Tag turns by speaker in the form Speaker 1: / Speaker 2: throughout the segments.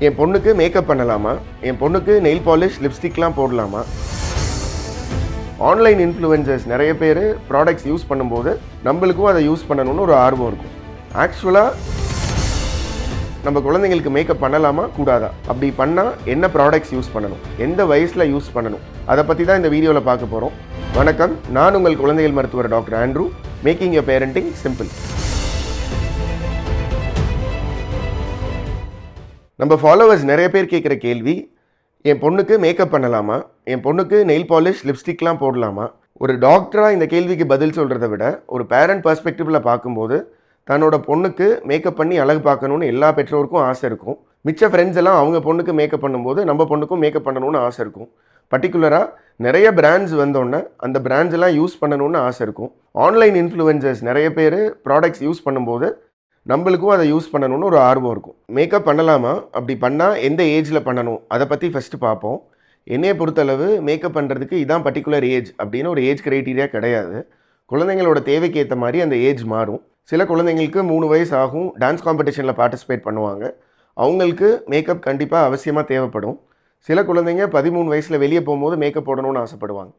Speaker 1: என் பொண்ணுக்கு மேக்கப் பண்ணலாமா, என் பொண்ணுக்கு நெயில் பாலிஷ் லிப்ஸ்டிக்லாம் போடலாமா? ஆன்லைன் இன்ஃப்ளூயன்சர்ஸ் நிறைய பேர் ப்ராடக்ட்ஸ் யூஸ் பண்ணும்போது நம்மளுக்கும் அதை யூஸ் பண்ணணும்னு ஒரு ஆர்வம் இருக்கும். ஆக்சுவலாக நம்ம குழந்தைங்களுக்கு மேக்கப் பண்ணலாமா கூடாதா, அப்படி பண்ணால் என்ன ப்ராடக்ட்ஸ் யூஸ் பண்ணணும், எந்த வயசில் யூஸ் பண்ணணும், அதை பற்றி தான் இந்த வீடியோவில் பார்க்க போகிறோம். வணக்கம், நான் உங்கள் குழந்தைகள் மருத்துவர் doctor Andrew. Making your parenting simple. நம்ம ஃபாலோவர்ஸ் நிறைய பேர் கேட்குற கேள்வி, என் பொண்ணுக்கு மேக்கப் பண்ணலாமா, என் பொண்ணுக்கு நெயில் பாலிஷ் லிப்ஸ்டிக்லாம் போடலாமா? ஒரு டாக்டராக இந்த கேள்விக்கு பதில் சொல்கிறத விட ஒரு பேரண்ட் பர்ஸ்பெக்டிவில் பார்க்கும்போது தன்னோட பொண்ணுக்கு மேக்கப் பண்ணி அழகு பார்க்கணுன்னு எல்லா பெற்றோருக்கும் ஆசை இருக்கும். மிச்ச ஃப்ரெண்ட்ஸ் எல்லாம் அவங்க பொண்ணுக்கு மேக்கப் பண்ணும்போது நம்ம பொண்ணுக்கும் மேக்கப் பண்ணணும்னு ஆசை இருக்கும். பர்டிகுலராக நிறைய பிராண்ட்ஸ் வந்தோடனே அந்த பிராண்ட்ஸ் எல்லாம் யூஸ் பண்ணணும்னு ஆசை இருக்கும். ஆன்லைன் இன்ஃப்ளூயன்சர்ஸ் நிறைய பேர் ப்ராடக்ட்ஸ் யூஸ் பண்ணும்போது நம்மளுக்கும் அதை யூஸ் பண்ணணும்னு ஒரு ஆர்வம் இருக்கும். மேக்கப் பண்ணலாமா, அப்படி பண்ணால் எந்த ஏஜில் பண்ணணும், அதை பற்றி ஃபஸ்ட்டு பார்ப்போம். என்னையை பொறுத்தளவு மேக்கப் பண்ணுறதுக்கு இதான் பர்டிகுலர் ஏஜ் அப்படின்னு ஒரு ஏஜ் க்ரைட்டீரியா கிடையாது. குழந்தைங்களோட தேவைக்கு ஏற்ற மாதிரி அந்த ஏஜ் மாறும். சில குழந்தைங்களுக்கு 3 வயசு ஆகும், டான்ஸ் காம்படிஷனில் பார்ட்டிசிபேட் பண்ணுவாங்க, அவங்களுக்கு மேக்கப் கண்டிப்பாக அவசியமாக தேவைப்படும். சில குழந்தைங்க 13 வயசில் வெளியே போகும்போது மேக்கப் போடணும்னு ஆசைப்படுவாங்க.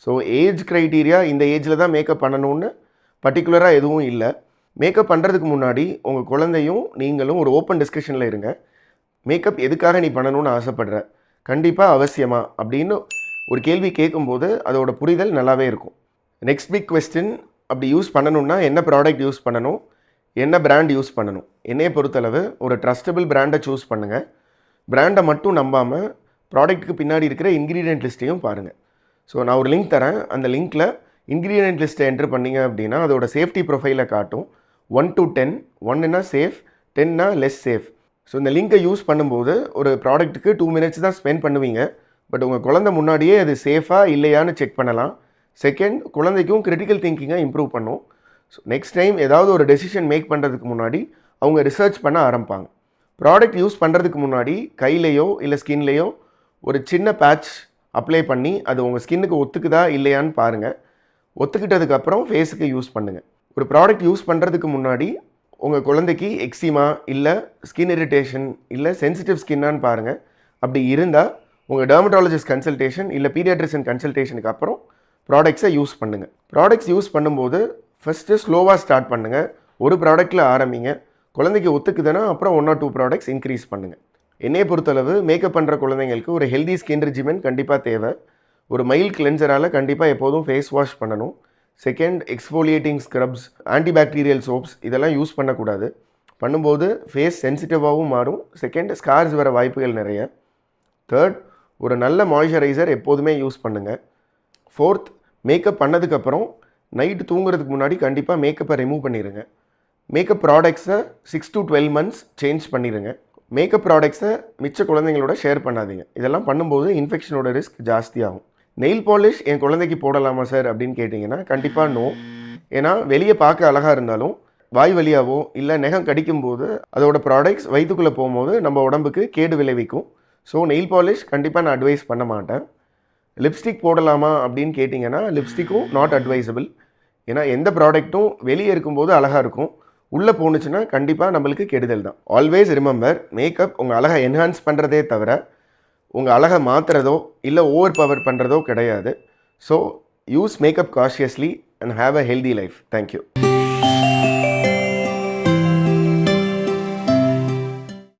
Speaker 1: ஸோ ஏஜ் க்ரைட்டீரியா இந்த ஏஜில் தான் மேக்கப் பண்ணணும்னு பர்டிகுலராக எதுவும் இல்லை. மேக்கப் பண்ணுறதுக்கு முன்னாடி உங்கள் குழந்தையும் நீங்களும் ஒரு ஓப்பன் டிஸ்கஷனில் இருங்க. மேக்கப் எதுக்காக நீ பண்ணணும்னு ஆசைப்படுற, கண்டிப்பாக அவசியமா அப்படின்னு ஒரு கேள்வி கேட்கும்போது அதோட புரிதல் நல்லாவே இருக்கும். நெக்ஸ்ட் பிக் கொஸ்டின், அப்படி யூஸ் பண்ணணுன்னா என்ன ப்ராடக்ட் யூஸ் பண்ணணும், என்ன பிராண்ட் யூஸ் பண்ணணும்? என்னையை பொறுத்தளவு ஒரு ட்ரஸ்டபிள் பிராண்டை சூஸ் பண்ணுங்கள். பிராண்டை மட்டும் நம்பாமல் ப்ராடக்ட்டுக்கு பின்னாடி இருக்கிற இன்க்ரீடியன்ட் லிஸ்ட்டையும் பாருங்கள். ஸோ நான் ஒரு லிங்க் தரேன், அந்த லிங்க்கில் இன்க்ரீடியன்ட் லிஸ்ட்டை என்ட்ரு பண்ணிங்க அப்படின்னா அதோட சேஃப்டி ப்ரொஃபைலை காட்டும். 1 to 10, 1ன்னா சேஃப், 10னா லெஸ் சேஃப். ஸோ இந்த லிங்கை யூஸ் பண்ணும்போது ஒரு ப்ராடக்ட்டுக்கு 2 minutes தான் ஸ்பெண்ட் பண்ணுவீங்க. பட் உங்கள் குழந்தை முன்னாடியே அது சேஃபாக இல்லையான்னு செக் பண்ணலாம். செகண்ட், குழந்தைக்கும் கிரிட்டிக்கல் திங்கிங்கை இம்ப்ரூவ் பண்ணும். ஸோ நெக்ஸ்ட் டைம் ஏதாவது ஒரு டெசிஷன் மேக் பண்ணுறதுக்கு முன்னாடி அவங்க ரிசர்ச் பண்ண ஆரம்பிப்பாங்க. ப்ராடக்ட் யூஸ் பண்ணுறதுக்கு முன்னாடி கையிலையோ இல்லை ஸ்கின்லேயோ ஒரு சின்ன பேட்ச் அப்ளை பண்ணி அது உங்கள் ஸ்கின்னுக்கு ஒத்துக்குதா இல்லையான்னு பாருங்கள். ஒத்துக்கிட்டதுக்கப்புறம் ஃபேஸுக்கு யூஸ் பண்ணுங்கள். ஒரு ப்ராடக்ட் யூஸ் பண்ணுறதுக்கு முன்னாடி உங்கள் குழந்தைக்கு எக்ஸிமா இல்லை ஸ்கின் இரிட்டேஷன் இல்லை சென்சிட்டிவ் ஸ்கின்னான்னு பாருங்கள். அப்படி இருந்தால் உங்கள் டெர்மட்டாலஜிஸ்ட் கன்சல்டேஷன் இல்லை பீடியாட்ரிஷியன் கன்சல்டேஷனுக்கு அப்புறம் ப்ராடக்ட்ஸை யூஸ் பண்ணுங்கள். ப்ராடக்ட்ஸ் யூஸ் பண்ணும்போது ஃபஸ்ட்டு ஸ்லோவாக ஸ்டார்ட் பண்ணுங்கள். ஒரு ப்ராடக்ட்டில் ஆரம்பிங்க. குழந்தைக்கு ஒத்துக்குதுன்னா அப்புறம் 1 or 2 ப்ராடக்ட்ஸ் இன்க்ரீஸ் பண்ணுங்கள். என்னையை பொறுத்தளவு மேக்கப் பண்ணுற குழந்தைங்களுக்கு ஒரு ஹெல்தி ஸ்கின் ரெஜிமென் கண்டிப்பாக தேவை. ஒரு மைல்ட் கிளென்சரால் கண்டிப்பாக எப்போதும் ஃபேஸ் வாஷ் பண்ணணும். Second, exfoliating scraps, antibacterial soaps இதெல்லாம் யூஸ் பண்ணக்கூடாது. பண்ணும்போது ஃபேஸ் சென்சிட்டிவாகவும் மாறும். செகண்ட், ஸ்கார்ஸ் வர வாய்ப்புகள் நிறைய. தேர்ட், ஒரு நல்ல மாய்ஸ்சரைசர் எப்போதுமே யூஸ் பண்ணுங்கள். ஃபோர்த், மேக்கப் பண்ணதுக்கப்புறம் நைட்டு தூங்குறதுக்கு முன்னாடி கண்டிப்பாக மேக்கப்பை ரிமூவ் பண்ணிடுங்க. மேக்கப் ப்ராடக்ட்ஸை 6 to 12 months சேஞ்ச் பண்ணிடுங்க. மேக்கப் ப்ராடக்ட்ஸை மிச்ச குழந்தைங்களோட ஷேர் பண்ணாதீங்க. இதெல்லாம் பண்ணும்போது இன்ஃபெக்ஷனோட ரிஸ்க் ஜாஸ்தியாகும். நெயில் பாலிஷ் என் குழந்தைக்கு போடலாமா சார் அப்படின்னு கேட்டிங்கன்னா கண்டிப்பாக நோ. ஏன்னா வெளியே பார்க்க அழகாக இருந்தாலும் வாய் வழியாவோ இல்லை நகம் கடிக்கும்போது அதோட ப்ராடக்ட்ஸ் வயிற்றுக்குள்ளே போகும்போது நம்ம உடம்புக்கு கேடு விளைவிக்கும். ஸோ நெயில் பாலிஷ் கண்டிப்பாக நான் அட்வைஸ் பண்ண மாட்டேன். லிப்ஸ்டிக் போடலாமா அப்படின்னு கேட்டிங்கன்னா லிப்ஸ்டிக்கும் நாட் அட்வைசபிள். ஏன்னா எந்த ப்ராடக்ட்டும் வெளியே இருக்கும்போது அழகாக இருக்கும், உள்ளே போணுச்சுன்னா கண்டிப்பாக நம்மளுக்கு கெடுதல் தான். ஆல்வேஸ் ரிமெம்பர், மேக்கப் உங்கள் அழகை என்ஹான்ஸ் பண்ணுறதே தவிர உங்கள் அழகை மாற்றுறதோ இல்லை ஓவர் பவர் பண்ணுறதோ கிடையாது. So use makeup cautiously and have a healthy life. Thank you.